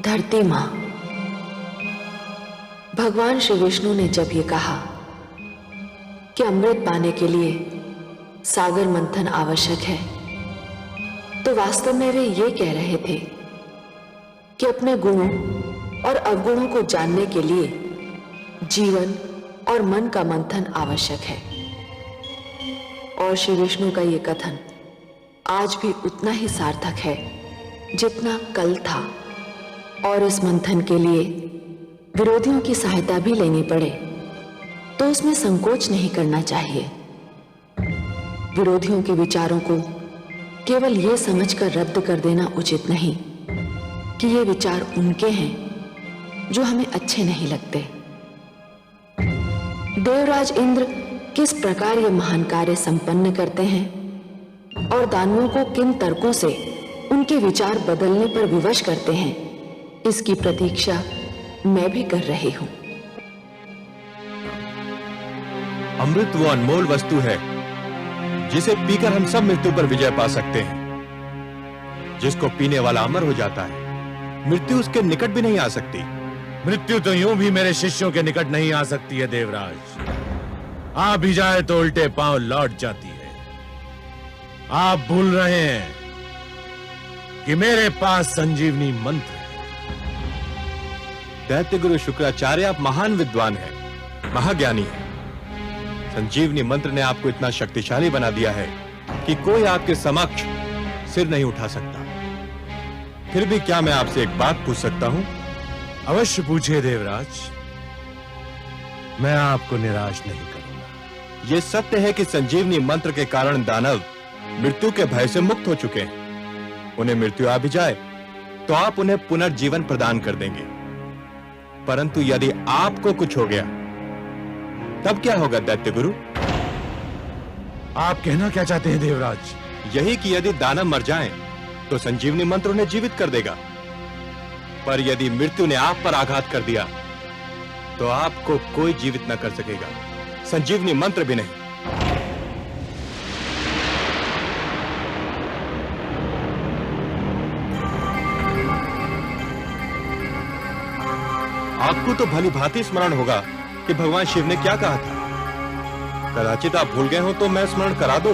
धरती मां। भगवान श्री विष्णु ने जब ये कहा कि अमृत पाने के लिए सागर मंथन आवश्यक है, तो वास्तव में वे ये कह रहे थे कि अपने गुणों और अवगुणों को जानने के लिए जीवन और मन का मंथन आवश्यक है। और श्री विष्णु का ये कथन आज भी उतना ही सार्थक है जितना कल था। और इस मंथन के लिए विरोधियों की सहायता भी लेनी पड़े तो उसमें संकोच नहीं करना चाहिए। विरोधियों के विचारों को केवल यह समझकर रद्द कर देना उचित नहीं कि ये विचार उनके हैं जो हमें अच्छे नहीं लगते। देवराज इंद्र किस प्रकार ये महान कार्य संपन्न करते हैं और दानवों को किन तर्कों से उनके विचार बदलने पर विवश करते हैं, इसकी प्रतीक्षा मैं भी कर रही हूं। अमृत वो अनमोल वस्तु है जिसे पीकर हम सब मृत्यु पर विजय पा सकते हैं। जिसको पीने वाला अमर हो जाता है, मृत्यु उसके निकट भी नहीं आ सकती। मृत्यु तो यूं भी मेरे शिष्यों के निकट नहीं आ सकती है देवराज। आ भी जाए तो उल्टे पांव लौट जाती है। आप भूल रहे हैं कि मेरे पास संजीवनी मंत्र है। दैत्य गुरु शुक्राचार्य, आप महान विद्वान हैं, महाज्ञानी हैं। संजीवनी मंत्र ने आपको इतना शक्तिशाली बना दिया है कि कोई आपके समक्ष सिर नहीं उठा सकता। फिर भी क्या मैं आपसे एक बात पूछ सकता हूं? अवश्य पूछिए देवराज, मैं आपको निराश नहीं करूंगा। यह सत्य है कि संजीवनी मंत्र के कारण दानव मृत्यु के भय से मुक्त हो चुके हैं। उन्हें मृत्यु आ भी जाए तो आप उन्हें पुनर्जीवन प्रदान कर देंगे। परंतु यदि आपको कुछ हो गया तब क्या होगा दैत्य गुरु? आप कहना क्या चाहते हैं देवराज? यही कि यदि दानव मर जाएं तो संजीवनी मंत्र उन्हें जीवित कर देगा, पर यदि मृत्यु ने आप पर आघात कर दिया तो आपको कोई जीवित न कर सकेगा, संजीवनी मंत्र भी नहीं। आपको तो भली भांति स्मरण होगा कि भगवान शिव ने क्या कहा था। कदाचित आप भूल गए हो तो मैं स्मरण करा दूं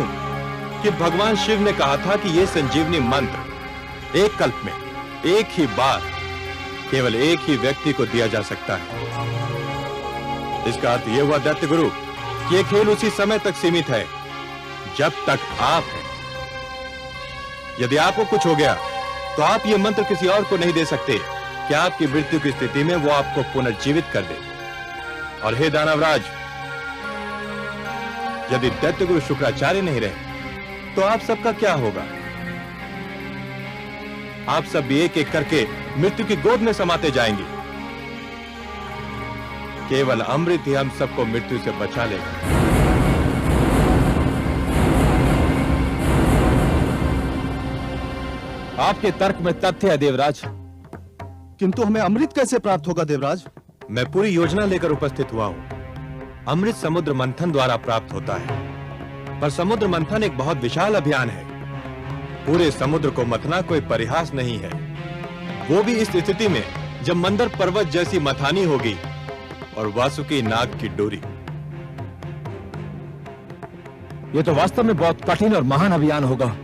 कि भगवान शिव ने कहा था कि यह संजीवनी मंत्र एक कल्प में एक ही बार केवल एक ही व्यक्ति को दिया जा सकता है। इसका अर्थ यह हुआ दैत्य गुरु कि यह खेल उसी समय तक सीमित है जब तक आप हैं। यदि आपको कुछ हो गया तो आप यह मंत्र किसी और को नहीं दे सकते कि आपकी मृत्यु की स्थिति में वो आपको पुनर्जीवित कर दे। और हे दानवराज, यदि दैत्य गुरु शुक्राचार्य नहीं रहे तो आप सबका क्या होगा? आप सब भी एक एक करके मृत्यु की गोद में समाते जाएंगे। केवल अमृत ही हम सबको मृत्यु से बचा लेगा। आपके तर्क में तथ्य है देवराज, किंतु हमें अमृत कैसे प्राप्त होगा देवराज? मैं पूरी योजना लेकर उपस्थित हुआ हूं। अमृत समुद्र मंथन द्वारा प्राप्त होता है, पर समुद्र मंथन एक बहुत विशाल अभियान है। पूरे समुद्र को मथना कोई परिहास नहीं है, वो भी इस स्थिति में जब मंदर पर्वत जैसी मथानी होगी और वासुकी नाग की डोरी। यह तो वास्तव में बहुत कठिन और महान अभियान होगा।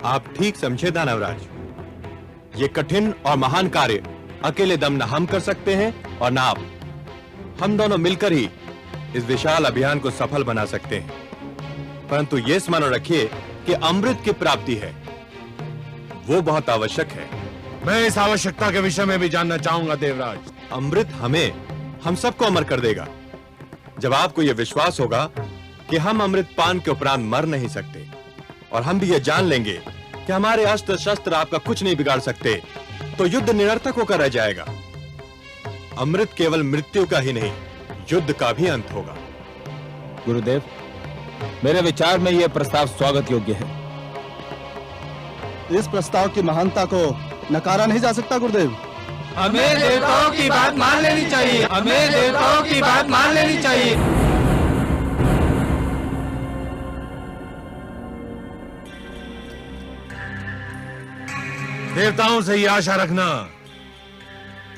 आप ठीक समझे दानवराज, ये कठिन और महान कार्य अकेले दम न हम कर सकते हैं और न आप। हम दोनों मिलकर ही इस विशाल अभियान को सफल बना सकते हैं। परंतु यह स्मरण रखिए कि अमृत की प्राप्ति है, वो बहुत आवश्यक है। मैं इस आवश्यकता के विषय में भी जानना चाहूंगा देवराज। अमृत हम सबको अमर कर देगा। जब आपको यह विश्वास होगा कि हम अमृत पान के उपरांत मर नहीं सकते, और हम भी यह जान लेंगे कि हमारे अस्त्र शस्त्र आपका कुछ नहीं बिगाड़ सकते, तो युद्ध निरर्थक होकर रह जाएगा। अमृत केवल मृत्यु का ही नहीं, युद्ध का भी अंत होगा। गुरुदेव, मेरे विचार में यह प्रस्ताव स्वागत योग्य है। इस प्रस्ताव की महानता को नकारा नहीं जा सकता गुरुदेव। हमें देवताओं की बात मान लेनी चाहिए, हमें देवताओं की बात मान लेनी चाहिए। देवताओं से ये आशा रखना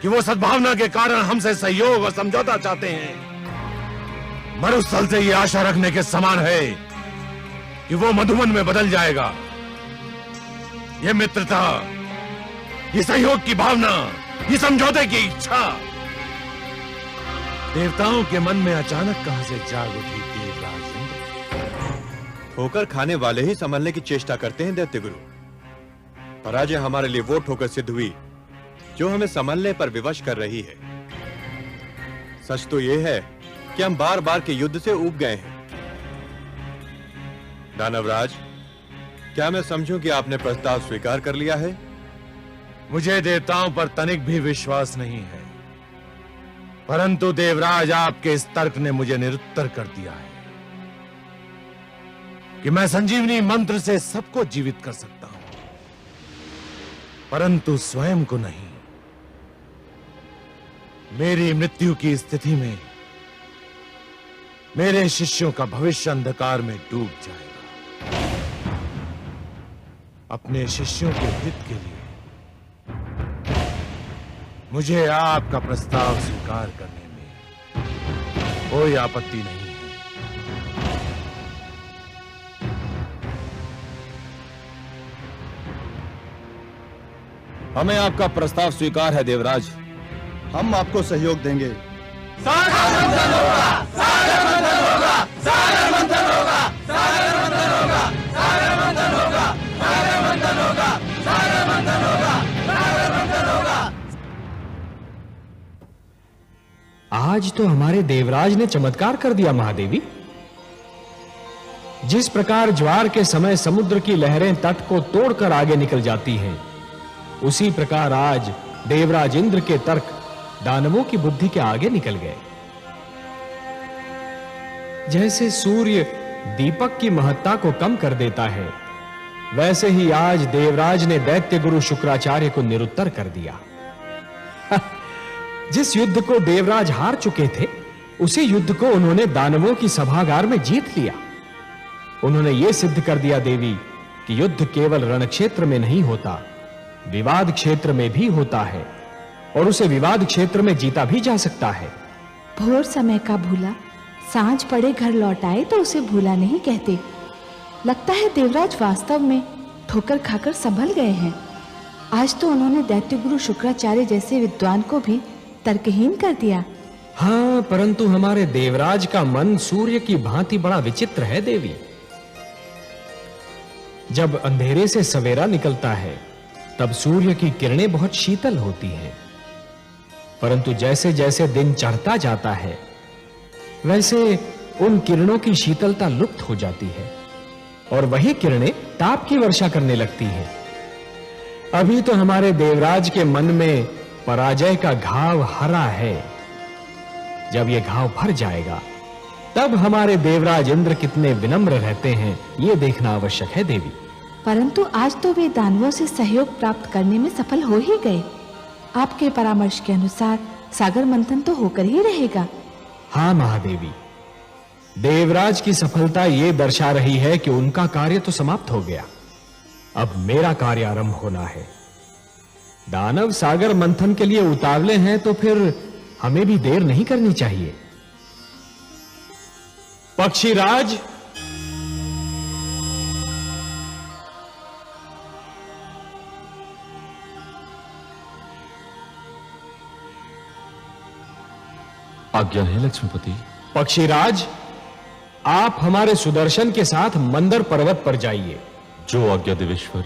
कि वो सद्भावना के कारण हमसे सहयोग और समझौता चाहते हैं। मरुस्थल से ये आशा रखने के समान है कि वो मधुबन में बदल जाएगा। ये मित्रता, ये सहयोग की भावना, ये समझौते की इच्छा देवताओं के मन में अचानक कहां से जाग उठी देवराज इंद्र। ठोकर खाने वाले ही संभलने की चेष्टा करते हैं दैत्य गुरु। पराजय हमारे लिए वो ठोकर सिद्ध हुई जो हमें संभलने पर विवश कर रही है। सच तो यह है कि हम बार बार के युद्ध से ऊब गए हैं। दानवराज, क्या मैं समझूं कि आपने प्रस्ताव स्वीकार कर लिया है? मुझे देवताओं पर तनिक भी विश्वास नहीं है, परंतु देवराज आपके इस तर्क ने मुझे निरुत्तर कर दिया है कि मैं संजीवनी मंत्र से सबको जीवित कर सकता हूं, परंतु स्वयं को नहीं। मेरी मृत्यु की स्थिति में मेरे शिष्यों का भविष्य अंधकार में डूब जाएगा। अपने शिष्यों के हित के लिए मुझे आपका प्रस्ताव स्वीकार करने में कोई आपत्ति नहीं है। हमें आपका प्रस्ताव स्वीकार है देवराज। हम आपको सहयोग देंगे। आज तो हमारे देवराज ने चमत्कार कर दिया महादेवी। जिस प्रकार ज्वार के समय समुद्र की लहरें तट को तोड़कर आगे निकल जाती हैं, उसी प्रकार आज देवराज इंद्र के तर्क दानवों की बुद्धि के आगे निकल गए। जैसे सूर्य दीपक की महत्ता को कम कर देता है, वैसे ही आज देवराज ने दैत्य गुरु शुक्राचार्य को निरुत्तर कर दिया। जिस युद्ध को देवराज हार चुके थे, उसी युद्ध को उन्होंने दानवों की सभागार में जीत लिया। उन्होंने यह सिद्ध कर दिया देवी कि युद्ध केवल रणक्षेत्र में नहीं होता, विवाद क्षेत्र में भी होता है, और उसे विवाद क्षेत्र में जीता भी जा सकता है। भोर समय का भूला सांझ पड़े घर लौट आए तो उसे भूला नहीं कहते। लगता है देवराज वास्तव में ठोकर खाकर संभल गए हैं। आज तो उन्होंने दैत्य गुरु शुक्राचार्य जैसे विद्वान को भी तर्कहीन कर दिया। हाँ, परंतु हमारे देवराज का मन सूर्य की भांति बड़ा विचित्र है देवी। जब अंधेरे से सवेरा निकलता है, तब सूर्य की किरणें बहुत शीतल होती हैं, परंतु जैसे जैसे दिन चढ़ता जाता है, वैसे उन किरणों की शीतलता लुप्त हो जाती है और वही किरणें ताप की वर्षा करने लगती हैं। अभी तो हमारे देवराज के मन में पराजय का घाव हरा है। जब यह घाव भर जाएगा, तब हमारे देवराज इंद्र कितने विनम्र रहते हैं, यह देखना आवश्यक है देवी। परंतु आज तो वे दानवों से सहयोग प्राप्त करने में सफल हो ही गए। आपके परामर्श के अनुसार सागर मंथन तो होकर ही रहेगा। हाँ महादेवी, देवराज की सफलता यह दर्शा रही है कि उनका कार्य तो समाप्त हो गया। अब मेरा कार्य आरंभ होना है। दानव सागर मंथन के लिए उतावले हैं, तो फिर हमें भी देर नहीं करनी चाहिए। पक्षीराज, आज्ञा है लक्ष्मीपति। पक्षीराज, आप हमारे सुदर्शन के साथ मंदर पर्वत पर जाइए। जो आज्ञा देवेश्वर।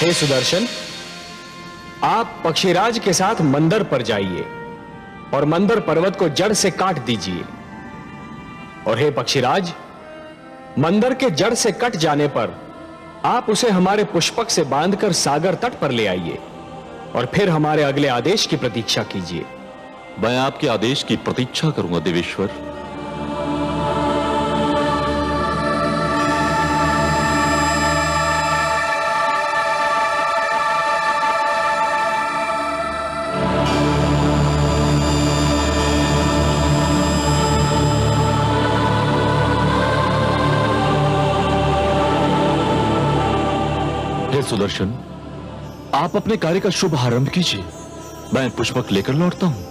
हे सुदर्शन, आप पक्षीराज के साथ मंदर पर जाइए और मंदर पर्वत को जड़ से काट दीजिए। और हे पक्षीराज, मंदर के जड़ से कट जाने पर आप उसे हमारे पुष्पक से बांधकर सागर तट पर ले आइए और फिर हमारे अगले आदेश की प्रतीक्षा कीजिए। मैं आपके आदेश की प्रतीक्षा करूंगा देवेश्वर। हे सुदर्शन, आप अपने कार्य का शुभ आरंभ कीजिए, मैं पुष्पक लेकर लौटता हूं।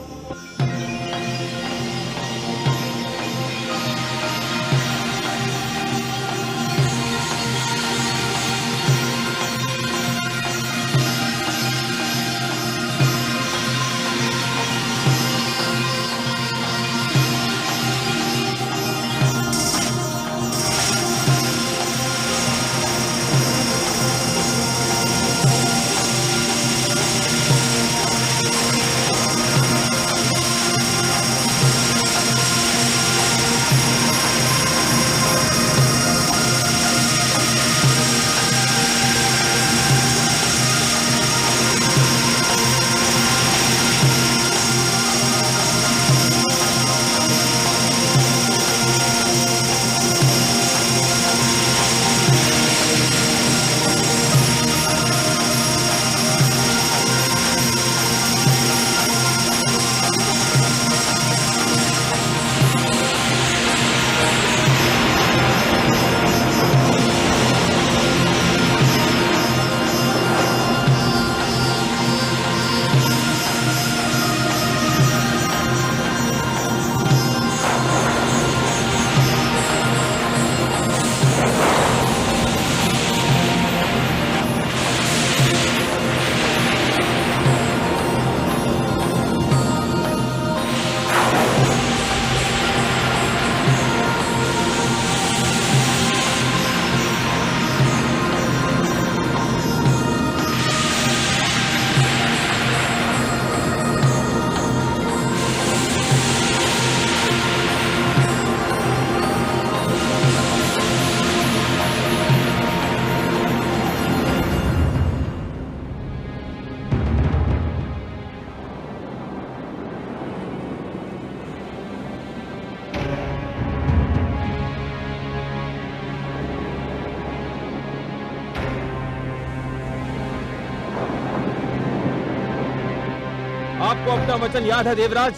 आपको अपना वचन याद है देवराज?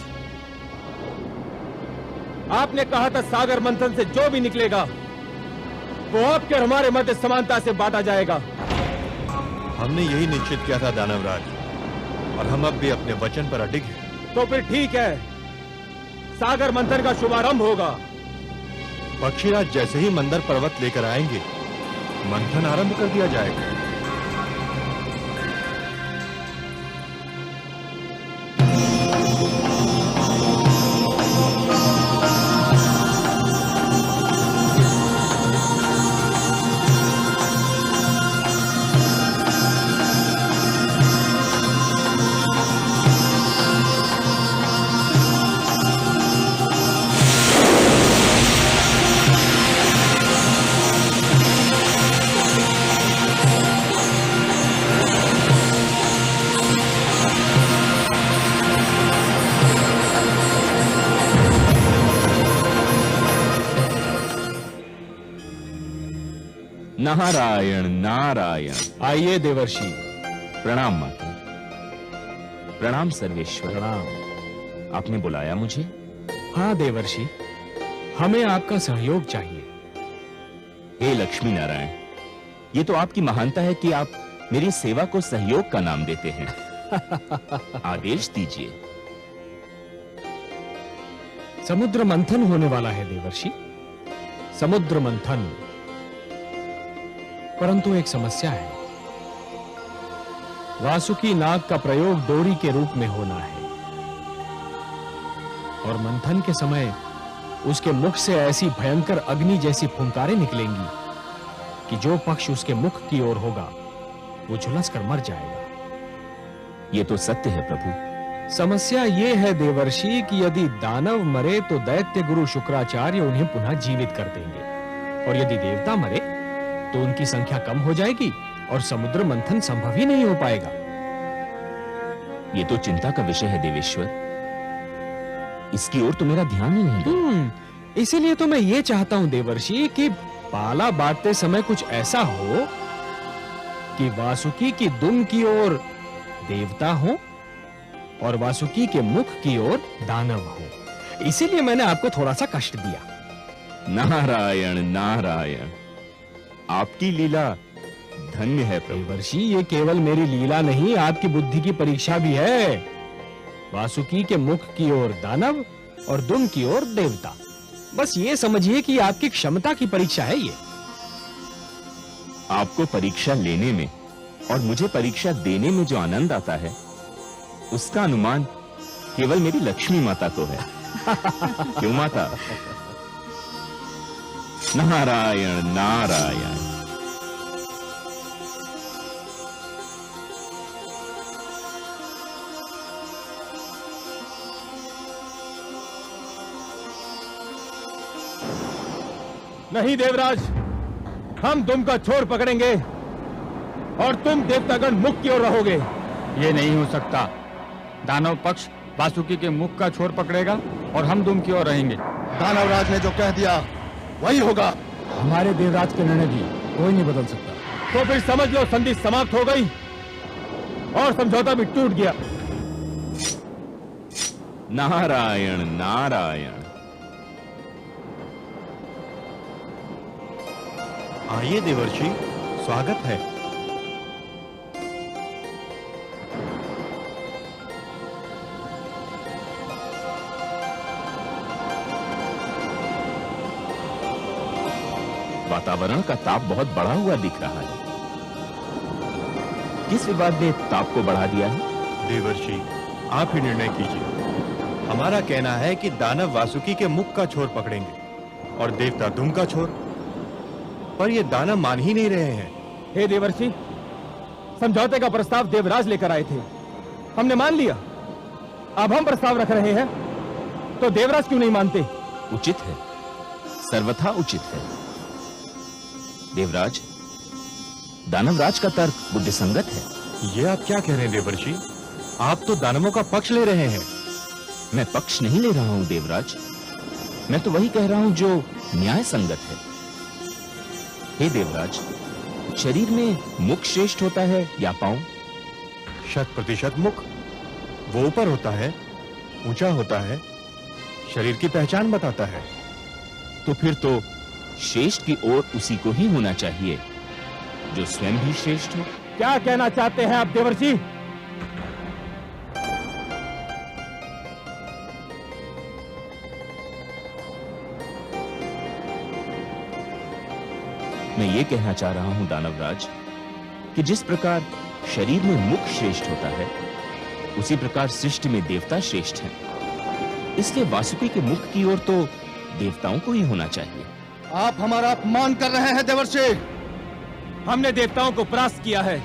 आपने कहा था सागर मंथन से जो भी निकलेगा वो आपके और हमारे मध्य समानता से बांटा जाएगा। हमने यही निश्चित किया था दानवराज, और हम अब भी अपने वचन पर अडिग हैं। तो फिर ठीक है, सागर मंथन का शुभारंभ होगा। पक्षीराज जैसे ही मंदर पर्वत लेकर आएंगे, मंथन आरंभ कर दिया जाएगा। नारायण नारायण। आइए देवर्षि। प्रणाम माता। प्रणाम सर्वेश्वर। प्रणाम। आपने बुलाया मुझे? हाँ देवर्षि, हमें आपका सहयोग चाहिए। हे लक्ष्मी नारायण, ये तो आपकी महानता है कि आप मेरी सेवा को सहयोग का नाम देते हैं। आदेश दीजिए। समुद्र मंथन होने वाला है देवर्षि, समुद्र मंथन। परंतु एक समस्या है। वासुकी नाग का प्रयोग डोरी के रूप में होना है, और मंथन के समय उसके मुख से ऐसी भयंकर अग्नि जैसी फुंकारें निकलेंगी कि जो पक्ष उसके मुख की ओर होगा वो झुलस कर मर जाएगा। ये तो सत्य है प्रभु। समस्या ये है देवर्षि कि यदि दानव मरे तो दैत्य गुरु शुक्राचार्य उन्हें पुनः जीवित कर देंगे, और यदि देवता मरे तो उनकी संख्या कम हो जाएगी और समुद्र मंथन संभव ही नहीं हो पाएगा। ये तो चिंता का विषय है देवेश्वर, इसकी ओर तो मेरा ध्यान ही नहीं गया। इसीलिए तो मैं ये चाहता हूं देवर्षि कि पाला बांटते समय कुछ ऐसा हो कि वासुकी की दुम की ओर देवता हो और वासुकी के मुख की ओर दानव हो। इसीलिए मैंने आपको थोड़ा सा कष्ट दिया। नारायण नारायण, आपकी लीला धन्य है प्रभु। देवर्षि, ये केवल मेरी लीला नहीं, आपकी बुद्धि की परीक्षा भी है। वासुकी के मुख की ओर दानव और दुम की ओर देवता। बस ये समझिए कि आपकी क्षमता की परीक्षा है ये। आपको परीक्षा लेने में और मुझे परीक्षा देने में जो आनंद आता है, उसका अनुमान केवल मेरी लक्ष्मी माता को है। क्यों माता? नारायण नारायण। नहीं देवराज, हम तुम का छोर पकड़ेंगे और तुम देवतागण मुख की ओर रहोगे। ये नहीं हो सकता। दानव पक्ष वासुकी के मुख का छोर पकड़ेगा और हम दुम की ओर रहेंगे। दानवराज ने जो कह दिया वही होगा। हमारे देवराज के निर्णय भी कोई नहीं बदल सकता। तो फिर समझ लो संधि समाप्त हो गई और समझौता भी टूट गया। नारायण नारायण। आइए देवर्षि, स्वागत है। वातावरण का ताप बहुत बढ़ा हुआ दिख रहा है। किस विवाद ने ताप को बढ़ा दिया है? देवर्षि, आप ही निर्णय कीजिए। हमारा कहना है कि दानव वासुकी के मुख का छोर पकड़ेंगे और देवता दुम का छोर, पर ये दानव मान ही नहीं रहे हैं। हे देवर्षि, समझौते का प्रस्ताव देवराज लेकर आए थे, हमने मान लिया। अब हम प्रस्ताव रख रहे हैं तो देवराज क्यों नहीं मानते? उचित है, सर्वथा उचित है। देवराज, दानवराज का तर्क बुद्धिसंगत है। ये आप क्या कह रहे हैं देवर्षि? आप तो दानवों का पक्ष ले रहे हैं। मैं पक्ष नहीं ले रहा हूं देवराज, मैं तो वही कह रहा हूं जो न्याय संगत है। हे देवराज, शरीर में मुख श्रेष्ठ होता है या पांव? 100% मुख। वो ऊपर होता है, ऊंचा होता है, शरीर की पहचान बताता है। तो फिर तो श्रेष्ठ की ओर उसी को ही होना चाहिए जो स्वयं भी श्रेष्ठ हो। क्या कहना चाहते हैं आप देवर्षि? मैं ये कहना चाह रहा हूं दानवराज कि जिस प्रकार शरीर में मुख श्रेष्ठ होता है, उसी प्रकार सृष्टि में देवता श्रेष्ठ हैं। इसलिए वासुकी के मुख की ओर तो देवताओं को ही होना चाहिए। आप हमारा अपमान कर रहे हैं देवर्षि। हमने देवताओं को परास्त किया है,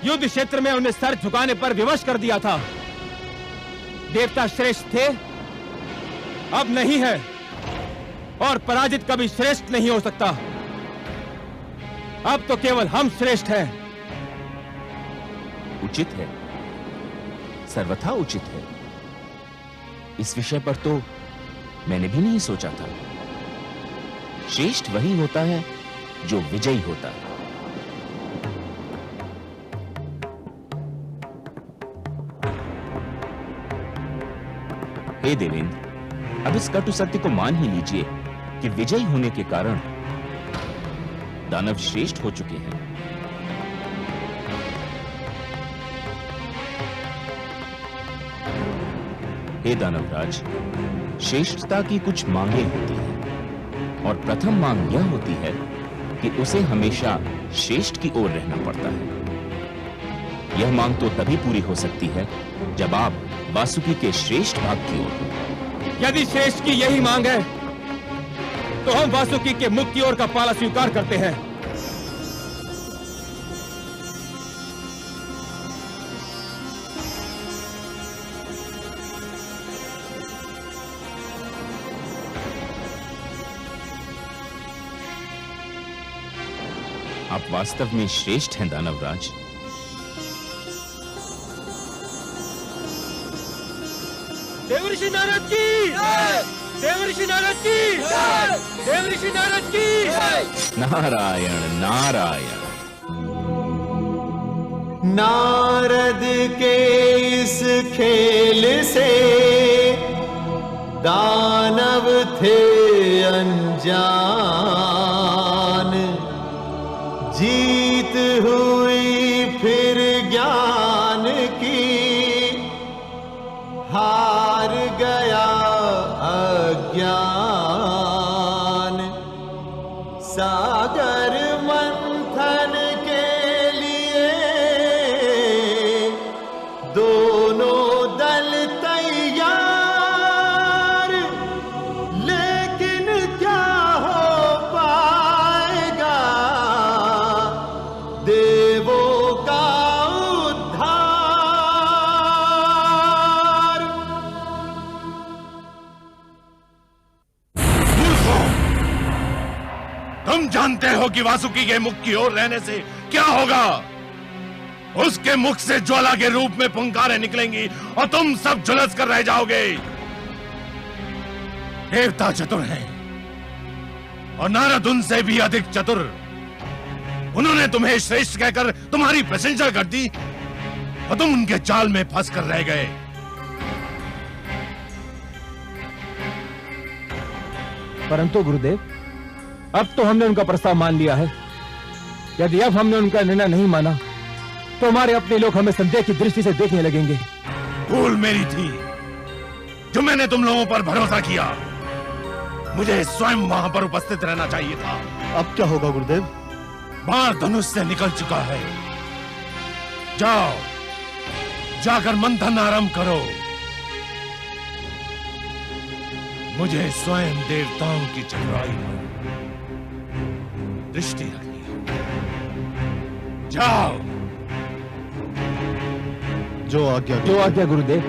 युद्ध क्षेत्र में उन्हें सर झुकाने पर विवश कर दिया था। देवता श्रेष्ठ थे, अब नहीं है, और पराजित कभी श्रेष्ठ नहीं हो सकता। अब तो केवल हम श्रेष्ठ हैं। उचित है, सर्वथा उचित है। इस विषय पर तो मैंने भी नहीं सोचा था। श्रेष्ठ वही होता है जो विजयी होता है। हे देवेंद्र, अब इस कटु सत्य को मान ही लीजिए कि विजयी होने के कारण दानव श्रेष्ठ हो चुके हैं। हे दानवराज, श्रेष्ठता की कुछ मांगे होती हैं, और प्रथम मांग यह होती है कि उसे हमेशा श्रेष्ठ की ओर रहना पड़ता है। यह मांग तो तभी पूरी हो सकती है जब आप वासुकी के श्रेष्ठ भाग की ओर हो। यदि श्रेष्ठ की यही मांग है तो हम वासुकी के मुख की ओर का पाला स्वीकार करते हैं। आप वास्तव में श्रेष्ठ हैं दानवराज। देवर्षि नारद की, देवर्षि नारद की, देवर्षि नारद की। नारायण नारायण। नारद के इस खेल से दानव थे अनजान, जीत सागर मंथन के लिए दोनों दल तैयार, लेकिन क्या हो पाएगा देवों का उद्धार। तुम जानते हो कि वासुकी के मुख की ओर रहने से क्या होगा? उसके मुख से ज्वाला के रूप में पुंकारें निकलेंगी और तुम सब झुलस कर रह जाओगे। देवता चतुर हैं और नारद उनसे भी अधिक चतुर। उन्होंने तुम्हें श्रेष्ठ कहकर तुम्हारी प्रशंसा कर दी और तुम उनके जाल में फंस कर रह गए। परंतु गुरुदेव, अब तो हमने उनका प्रस्ताव मान लिया है। यदि अब हमने उनका निर्णय नहीं माना तो हमारे अपने लोग हमें संदेह की दृष्टि से देखने लगेंगे। भूल मेरी थी जो मैंने तुम लोगों पर भरोसा किया। मुझे स्वयं वहां पर उपस्थित रहना चाहिए था। अब क्या होगा गुरुदेव? बाण धनुष से निकल चुका है। जाओ, जाकर मंथन आरंभ करो। मुझे स्वयं देवताओं की चतुराई पर दृष्टि रखनी है। जाओ। जो आज्ञा गुरुदेव।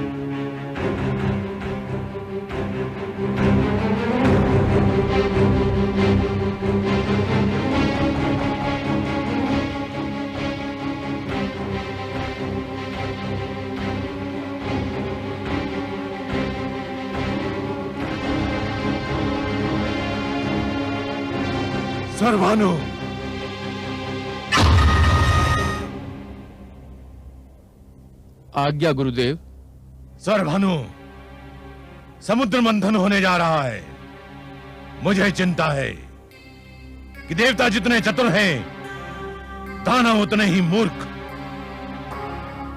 सर्वानु, आज्ञा गुरुदेव। सर्वानु, समुद्र मंथन होने जा रहा है। मुझे चिंता है कि देवता जितने चतुर हैं, दानव उतने ही मूर्ख।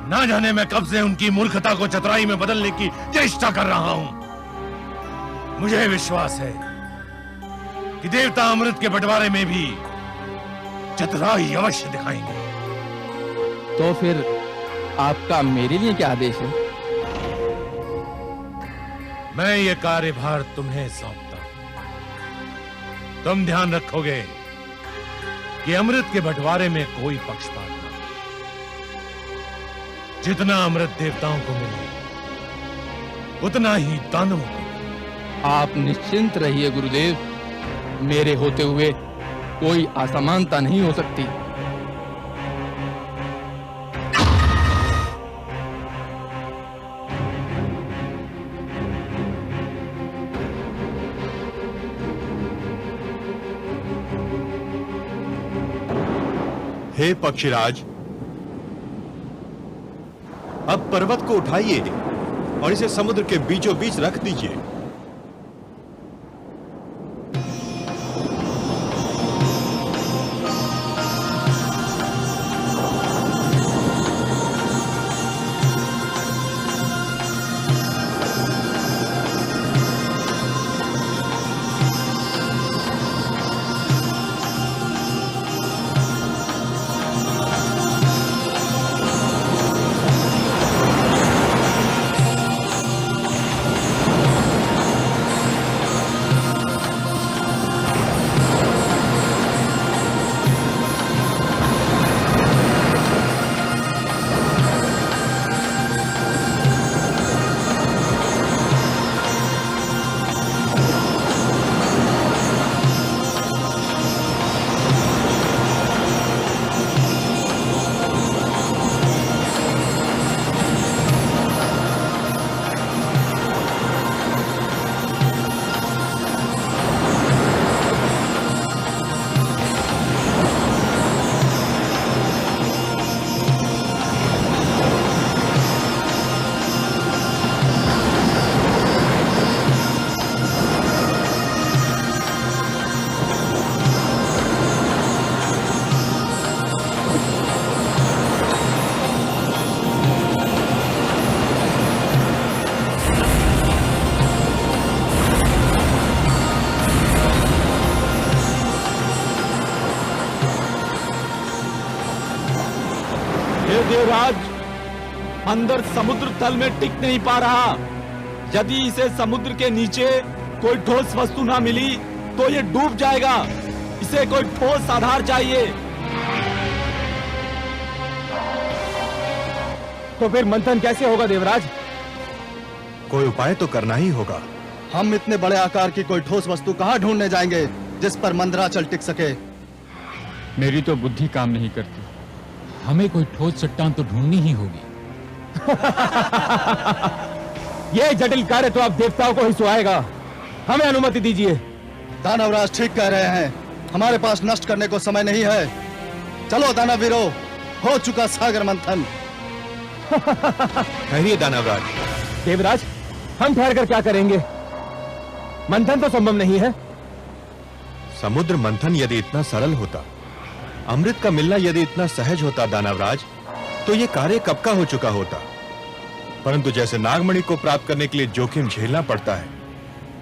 ना जाने मैं कब से उनकी मूर्खता को चतुराई में बदलने की चेष्टा कर रहा हूं। मुझे विश्वास है कि देवता अमृत के बंटवारे में भी चतुराई अवश्य दिखाएंगे। तो फिर आपका मेरे लिए क्या आदेश है? मैं ये कार्यभार तुम्हें सौंपता हूं। तुम ध्यान रखोगे कि अमृत के बंटवारे में कोई पक्षपात ना हो। जितना अमृत देवताओं को मिले उतना ही दानवों को। आप निश्चिंत रहिए गुरुदेव, मेरे होते हुए कोई असमानता नहीं हो सकती। हे पक्षीराज, अब पर्वत को उठाइए और इसे समुद्र के बीचों बीच रख दीजिए। देवराज, अंदर समुद्र तल में टिक नहीं पा रहा। यदि इसे समुद्र के नीचे कोई ठोस वस्तु ना मिली तो ये डूब जाएगा। इसे कोई ठोस आधार चाहिए। तो फिर मंथन कैसे होगा देवराज? कोई उपाय तो करना ही होगा। हम इतने बड़े आकार की कोई ठोस वस्तु कहाँ ढूंढने जाएंगे जिस पर मंदराचल टिक सके? मेरी तो बुद्धि काम नहीं करती। हमें कोई ठोस चट्टान तो ढूंढनी ही होगी। ये जटिल कार्य तो आप देवताओं को ही सुहाएगा। हमें अनुमति दीजिए। दानवराज ठीक कह रहे हैं, हमारे पास नष्ट करने को समय नहीं है। चलो दानवीरों, हो चुका सागर मंथन। ठहरिए दानवराज। देवराज, हम ठहर कर क्या करेंगे? मंथन तो संभव नहीं है। समुद्र मंथन यदि इतना सरल होता, अमृत का मिलना यदि इतना सहज होता दानवराज, तो यह कार्य कब का हो चुका होता। परंतु जैसे नागमणि को प्राप्त करने के लिए जोखिम झेलना पड़ता है,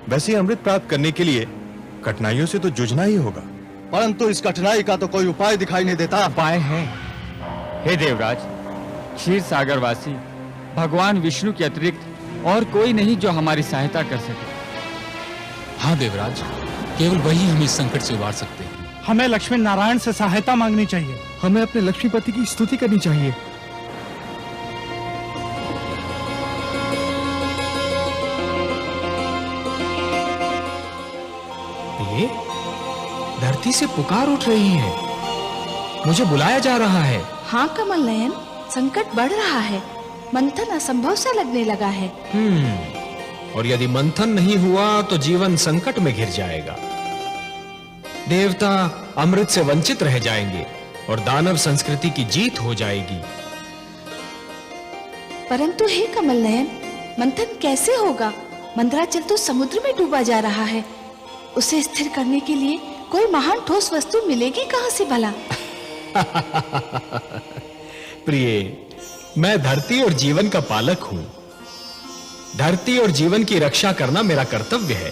वैसे अमृत प्राप्त करने के लिए कठिनाइयों से तो जूझना ही होगा। परंतु इस कठिनाई का तो कोई उपाय दिखाई नहीं देता। उपाय है। हे देवराज, क्षीर सागर वासी भगवान विष्णु के अतिरिक्त और कोई नहीं जो हमारी सहायता कर सके। हाँ देवराज, केवल वही हमें इस संकट से उबार सकते हैं। हमें लक्ष्मी नारायण से सहायता मांगनी चाहिए। हमें अपने लक्ष्मीपति की स्तुति करनी चाहिए। ये धरती से पुकार उठ रही है। मुझे बुलाया जा रहा है। हाँ कमल नयन, संकट बढ़ रहा है। मंथन असंभव सा लगने लगा है। और यदि मंथन नहीं हुआ तो जीवन संकट में घिर जाएगा। देवता अमृत से वंचित रह जाएंगे और दानव संस्कृति की जीत हो जाएगी। परंतु हे कमल नयन, मंथन कैसे होगा? मंदराचल तो समुद्र में डूबा जा रहा है। उसे स्थिर करने के लिए कोई महान ठोस वस्तु मिलेगी कहां से भला? प्रिय, मैं धरती और जीवन का पालक हूं। धरती और जीवन की रक्षा करना मेरा कर्तव्य है।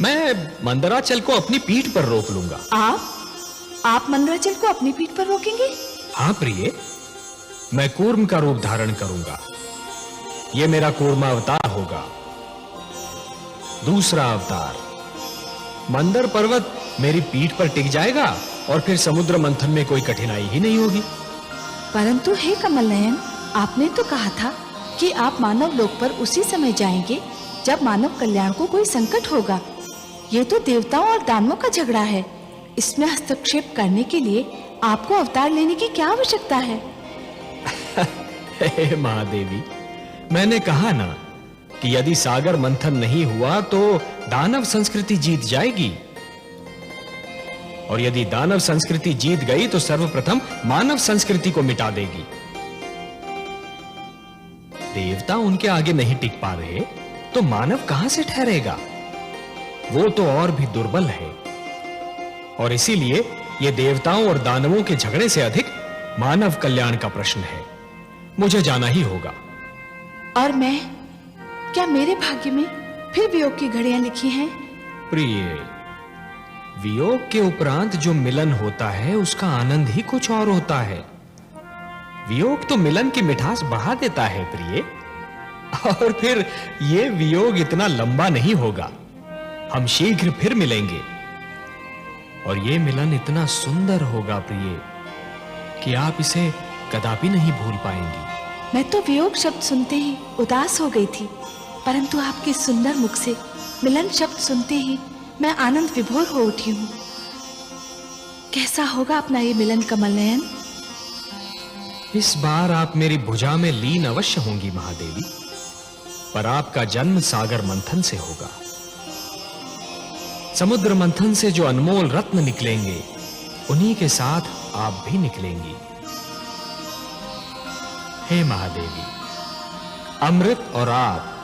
मैं मंदराचल को अपनी पीठ पर रोक लूंगा। आप मंदराचल को अपनी पीठ पर रोकेंगे? हाँ प्रिय, मैं कूर्म का रूप धारण करूंगा। यह मेरा कूर्मा अवतार होगा। दूसरा अवतार, मंदर पर्वत मेरी पीठ पर टिक जाएगा और फिर समुद्र मंथन में कोई कठिनाई ही नहीं होगी। परंतु हे कमल नयन, आपने तो कहा था कि आप मानव लोक पर उसी समय जाएंगे जब मानव कल्याण को कोई संकट होगा। ये तो देवताओं और दानवों का झगड़ा है। इसमें हस्तक्षेप करने के लिए आपको अवतार लेने की क्या आवश्यकता है? हे महादेवी, मैंने कहा ना कि यदि सागर मंथन नहीं हुआ तो दानव संस्कृति जीत जाएगी। और यदि दानव संस्कृति जीत गई तो सर्वप्रथम मानव संस्कृति को मिटा देगी। देवता उनके आगे नहीं टिक पा रहे तो मानव कहां से ठहरेगा? वो तो और भी दुर्बल है। और इसीलिए यह देवताओं और दानवों के झगड़े से अधिक मानव कल्याण का प्रश्न है। मुझे जाना ही होगा। और मैं, क्या मेरे भाग्य में फिर वियोग की घड़ियां लिखी हैं? प्रिय, वियोग के उपरांत जो मिलन होता है उसका आनंद ही कुछ और होता है। वियोग तो मिलन की मिठास बढ़ा देता है प्रिय। और फिर यह वियोग इतना लंबा नहीं होगा। हम शीघ्र फिर मिलेंगे और यह मिलन इतना सुंदर होगा प्रिय कि आप इसे कदापि नहीं भूल पाएंगी। मैं तो वियोग शब्द सुनते ही उदास हो गई थी, परंतु आपके सुंदर मुख से मिलन शब्द सुनते ही मैं आनंद विभोर हो उठी हूँ। कैसा होगा अपना ये मिलन कमल नयन? इस बार आप मेरी भुजा में लीन अवश्य होंगी महादेवी, पर आपका जन्म सागर मंथन से होगा। समुद्र मंथन से जो अनमोल रत्न निकलेंगे उन्हीं के साथ आप भी निकलेंगी। हे महादेवी, अमृत और आप,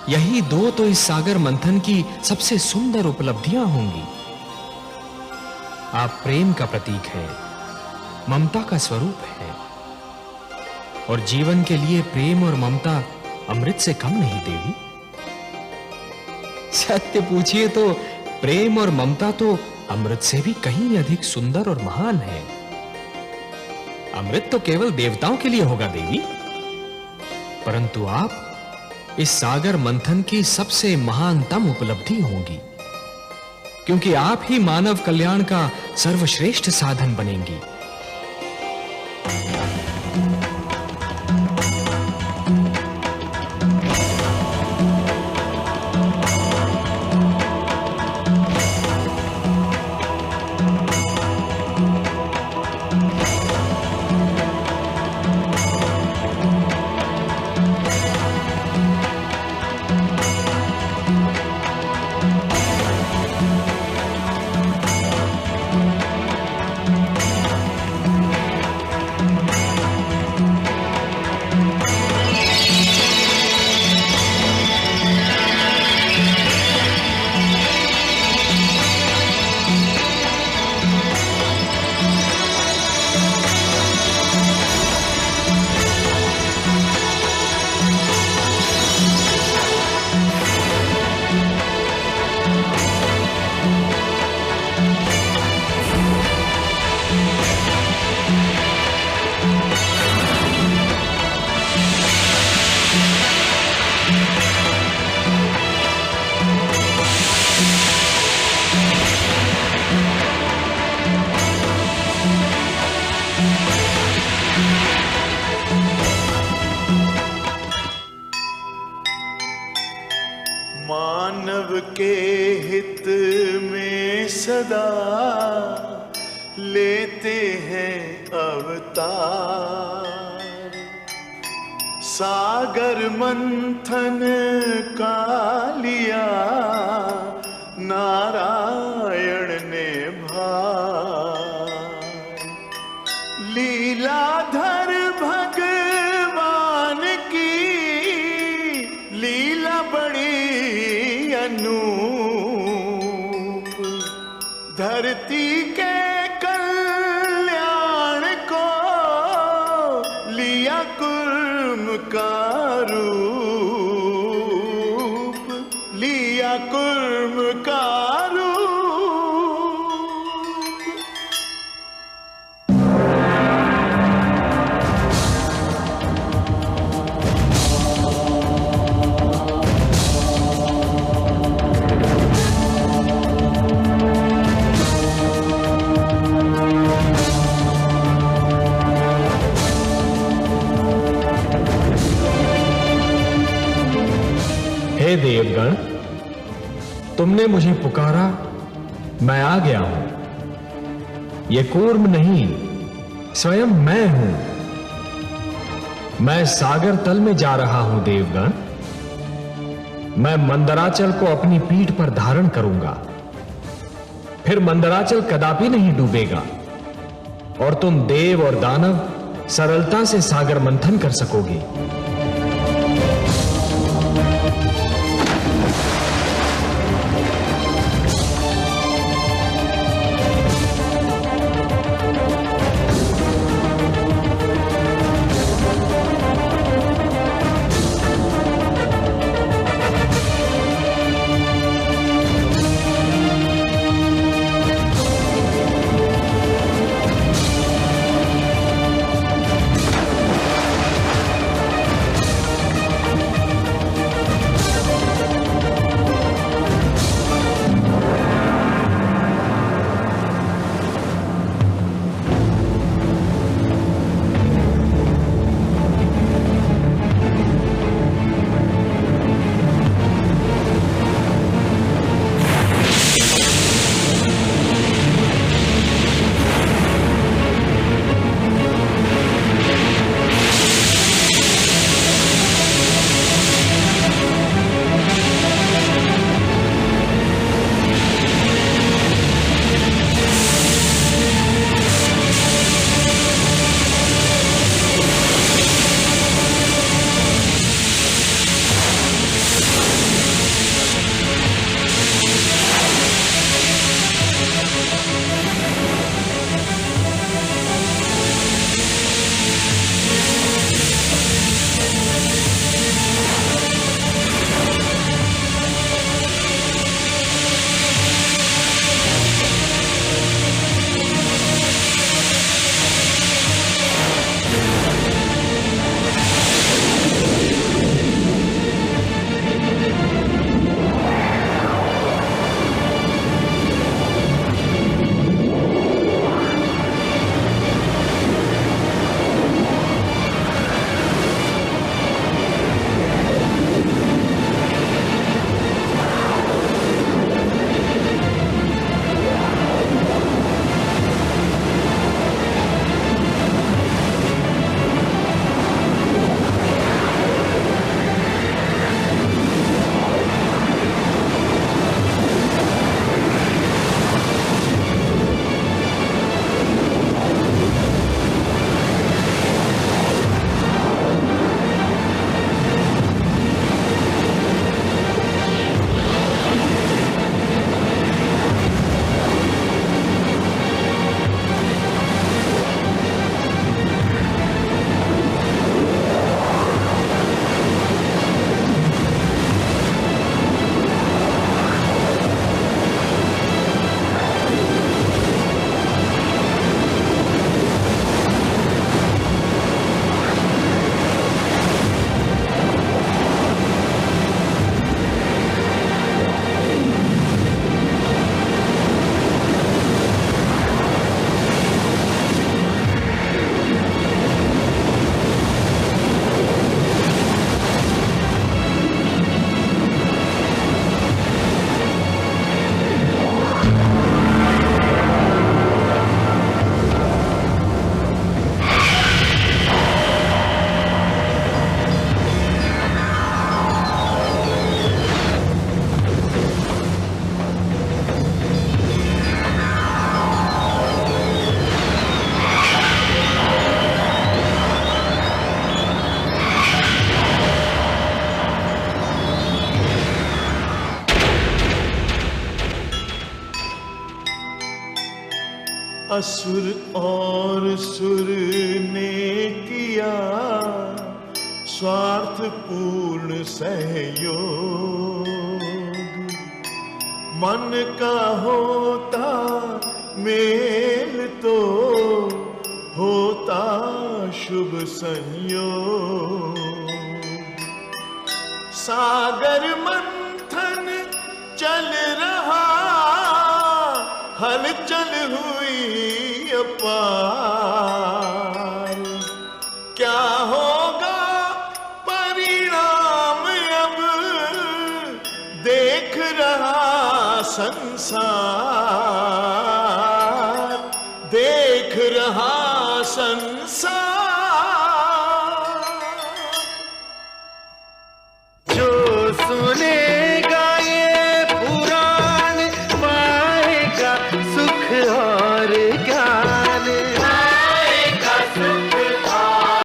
यही दो तो इस सागर मंथन की सबसे सुंदर उपलब्धियां होंगी। आप प्रेम का प्रतीक हैं, ममता का स्वरूप है, और जीवन के लिए प्रेम और ममता अमृत से कम नहीं देवी। सत्य पूछिए तो प्रेम और ममता तो अमृत से भी कहीं अधिक सुंदर और महान है। अमृत तो केवल देवताओं के लिए होगा देवी, परंतु आप इस सागर मंथन की सबसे महानतम उपलब्धि होंगी, क्योंकि आप ही मानव कल्याण का सर्वश्रेष्ठ साधन बनेंगी। मानव के हित में सदा लेते हैं अवतार, सागर मंथन का लिया नारायण ने भार, लीलाधर भगवान की लीला बड़ी अनूप, धरती के कल्याण को लिया कुर्म का रूप, लिया कुर्म का रूप। हे देवगण, तुमने मुझे पुकारा, मैं आ गया हूं। यह कूर्म नहीं, स्वयं मैं हूं। मैं सागर तल में जा रहा हूं देवगण। मैं मंदराचल को अपनी पीठ पर धारण करूंगा, फिर मंदराचल कदापि नहीं डूबेगा और तुम देव और दानव सरलता से सागर मंथन कर सकोगे। असुर और सुर ने किया स्वार्थपूर्ण सहयोग, मन का होता मेल तो होता शुभ संयोग। सागर मंथन चल रहा, हलचल हुई अपार, क्या होगा परिणाम अब देख रहा संसार, देख रहा संसार। जो सुने